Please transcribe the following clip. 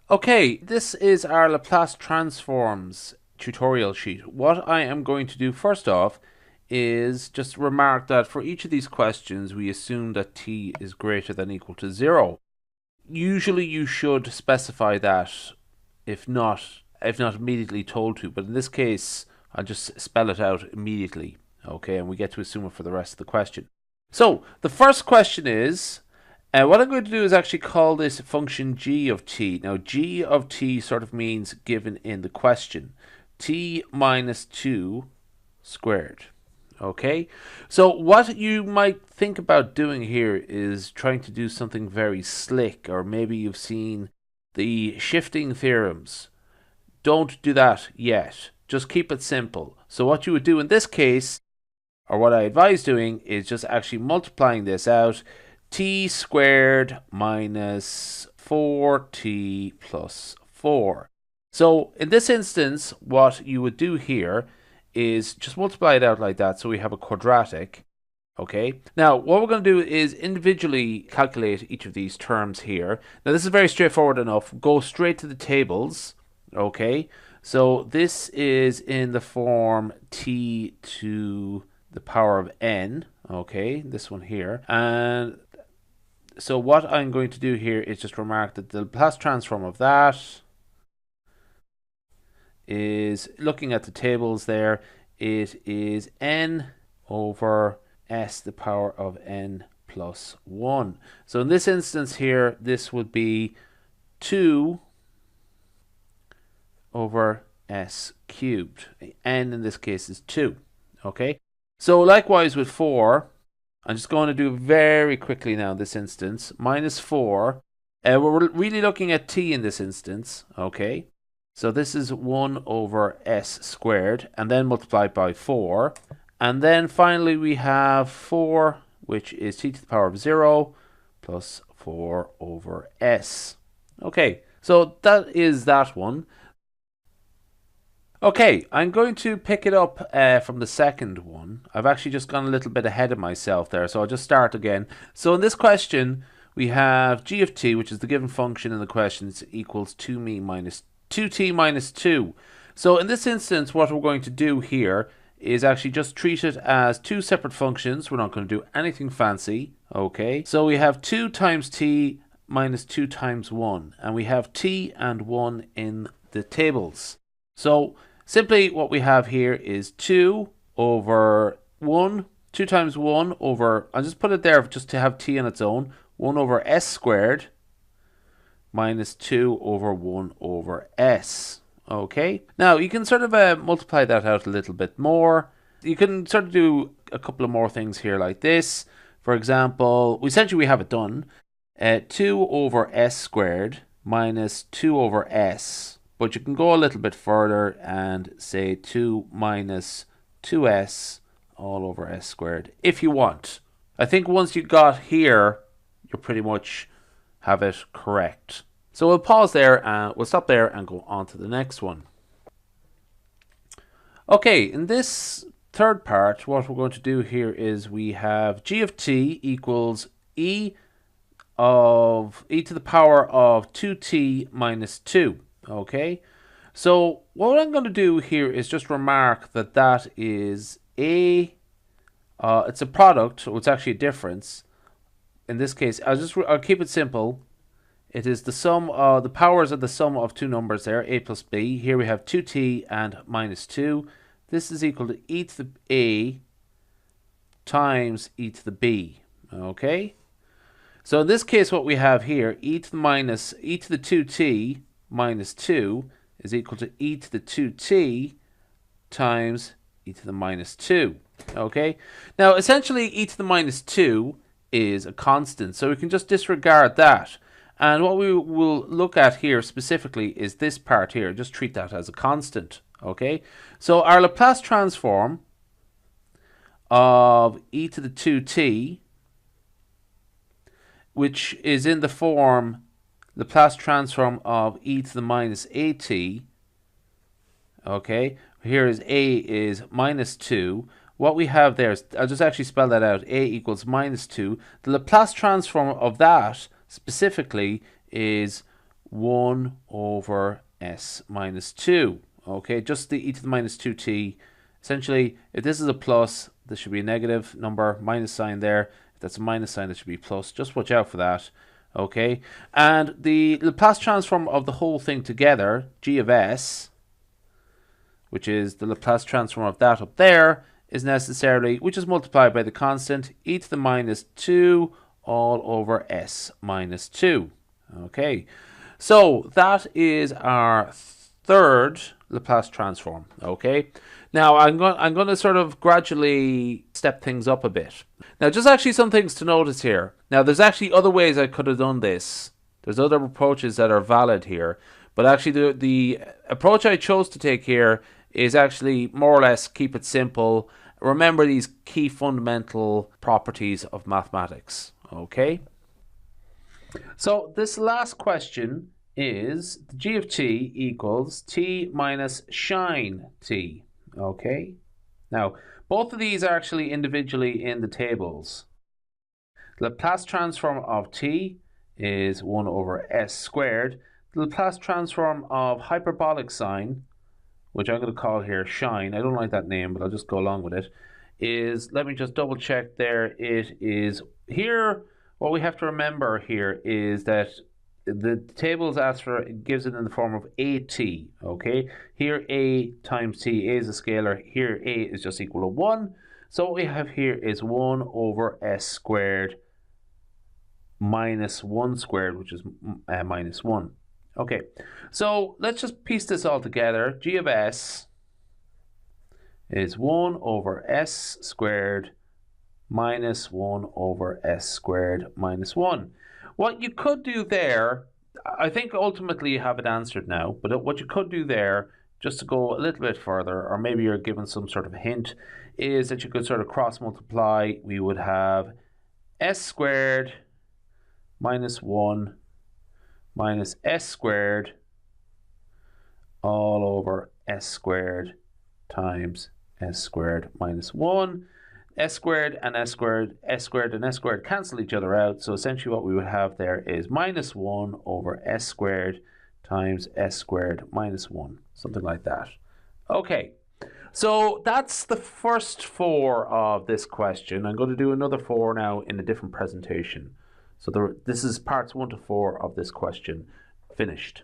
Okay, this is our Laplace transforms tutorial sheet. What I am going to do first off is just remark that for each of these questions we assume that t is greater than or equal to 0. Usually you should specify that if not immediately told to, but in this case I'll just spell it out immediately. Okay, and we get to assume it for the rest of the question. So the first question is, what I'm going to do is actually call this function g of t. Now, g of t sort of means given in the question, t minus 2 squared. Okay, so what you might think about doing here is trying to do something very slick, or maybe you've seen the shifting theorems. Don't do that yet. Just keep it simple. So what you would do in this case, or what I advise doing, is just actually multiplying this out. T squared minus 4t plus 4. So in this instance, what you would do here is just multiply it out like that, so we have a quadratic. Okay, now what we're going to do is individually calculate each of these terms here. Now this is very straightforward enough. Go straight to the tables. Okay, so this is in the form t to the power of n. Okay, this one here. And so what I'm going to do here is just remark that the Laplace transform of that is, looking at the tables there, it is n over s to the power of n plus 1. So in this instance here, this would be 2 over s cubed. N in this case is 2. Okay, so likewise with 4, I'm just going to do very quickly now in this instance, minus 4. We're really looking at t in this instance, okay? So this is 1 over s squared, and then multiplied by 4. And then finally we have 4, which is t to the power of 0, plus 4 over s. Okay, so that is that one. Okay, I'm going to pick it up from the second one. I've actually just gone a little bit ahead of myself there, so I'll just start again. So in this question, we have g of t, which is the given function in the question, equals 2t minus 2. So in this instance, what we're going to do here is actually just treat it as two separate functions. We're not going to do anything fancy. Okay, so we have 2 times t minus 2 times 1, and we have t and 1 in the tables. So simply what we have here is 2 over 1, 2 times 1 over, I'll just put it there just to have t on its own, 1 over s squared minus 2 over 1 over s. Okay, now you can sort of multiply that out a little bit more. You can sort of do a couple of more things here like this. For example, essentially we have it done. 2 over s squared minus 2 over s. But you can go a little bit further and say 2 minus 2s all over s squared if you want. I think once you got here, you pretty much have it correct. So we'll pause there and we'll stop there and go on to the next one. Okay, in this third part, what we're going to do here is we have g of t equals e to the power of 2t minus 2. Okay, so what I'm going to do here is just remark that that is it's a product, so it's actually a difference. In this case, I'll keep it simple. It is the sum of the powers of the sum of two numbers there, a plus b. Here we have 2t and minus 2. This is equal to e to the a times e to the b. Okay, so in this case what we have here, e to the 2t minus 2 is equal to e to the 2t times e to the minus 2. Okay, now essentially e to the minus 2 is a constant, so we can just disregard that. And what we will look at here specifically is this part here. Just treat that as a constant. Okay, so our Laplace transform of e to the 2t, which is in the form Laplace transform of e to the minus at. Okay, here is a is minus 2. What we have there is, I'll just actually spell that out, a equals minus 2. The Laplace transform of that specifically is 1 over s minus 2. Okay, just the e to the minus 2t. Essentially, if this is a plus, this should be a negative number, minus sign there. If that's a minus sign, that should be plus. Just watch out for that. Okay, and the Laplace transform of the whole thing together, g of s, which is the Laplace transform of that up there, is necessarily, which is multiplied by the constant, e to the minus 2 all over s minus 2. Okay, so that is our third Laplace transform. Okay, now I'm going to sort of gradually step things up a bit. Now, just actually some things to notice here. Now, there's actually other ways I could have done this. There's other approaches that are valid here, but actually the approach I chose to take here is actually more or less keep it simple. Remember these key fundamental properties of mathematics. Okay, so this last question is g of t equals t minus sine t. Okay, now both of these are actually individually in the tables. The Laplace transform of t is 1 over s squared. The Laplace transform of hyperbolic sine, which I'm going to call here shine, I don't like that name, but I'll just go along with it, is, let me just double check there, it is here. What we have to remember here is that the tables ask for, it gives it in the form of at. Okay, here a times t, a is a scalar, here a is just equal to 1. So what we have here is 1 over s squared minus 1 squared, which is minus 1. Okay, so let's just piece this all together. G of s is 1 over s squared minus 1 over s squared minus 1. What you could do there, I think ultimately you have it answered now, but what you could do there, just to go a little bit further, or maybe you're given some sort of hint, is that you could sort of cross multiply. We would have s squared minus 1 minus s squared all over s squared times s squared minus 1. S squared and s squared, s squared and s squared cancel each other out. So essentially what we would have there is minus 1 over s squared times s squared minus 1. Something like that. Okay, so that's the first 4 of this question. I'm going to do another 4 now in a different presentation. So this is parts 1 to 4 of this question finished.